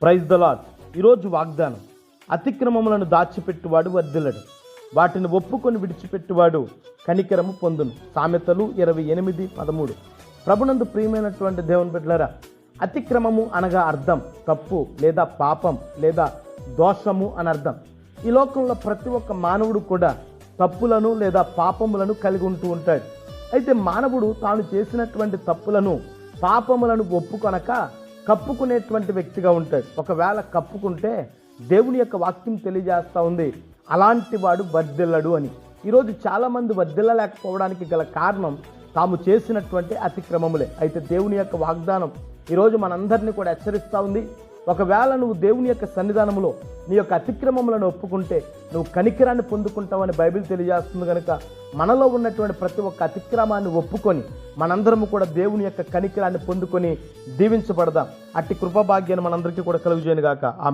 Praise the lord. ఈరోజు వాగ్దానం, అతిక్రమములను దాచిపెట్టువాడు వర్ధిల్లడు, వాటిని ఒప్పుకొని విడిచిపెట్టువాడు కనికరము పొందును. సామెతలు 28:13. ప్రభునందు ప్రియమైనటువంటి దేవుని బిడ్డలారా, అతిక్రమము అనగా అర్థం తప్పు లేదా పాపం లేదా దోషము అని అర్థం. ఈ లోకంలో ప్రతి ఒక్క మానవుడు కూడా తప్పులను లేదా పాపములను కలిగి ఉంటూ ఉంటాడు. అయితే మానవుడు తాను చేసినటువంటి తప్పులను పాపములను ఒప్పుకొనక కప్పుకునేటువంటి వ్యక్తిగా ఉంటాడు. ఒకవేళ కప్పుకుంటే దేవుని యొక్క వాక్యం తెలియజేస్తూ ఉంది, అలాంటి వాడు వర్ధిల్లడు అని. ఈరోజు చాలామంది వర్ధిల్లలేకపోవడానికి గల కారణం తాము చేసినటువంటి అతిక్రమములే. అయితే దేవుని యొక్క వాగ్దానం ఈరోజు మనందరినీ కూడా హెచ్చరిస్తూ ఉంది, ఒకవేళ నువ్వు దేవుని యొక్క సన్నిధానంలో నీ యొక్క అతిక్రమములను ఒప్పుకుంటే నువ్వు కనికరాన్ని పొందుకుంటావని బైబిల్ తెలియజేస్తుంది. కనుక మనలో ఉన్నటువంటి ప్రతి ఒక్క అతిక్రమాన్ని ఒప్పుకొని మనందరము కూడా దేవుని యొక్క కనికరాన్ని పొందుకొని దీవించబడదాం. అట్టి కృపభాగ్యాన్ని మనందరికీ కూడా కలుగుజేయను గాక. ఆమేన్.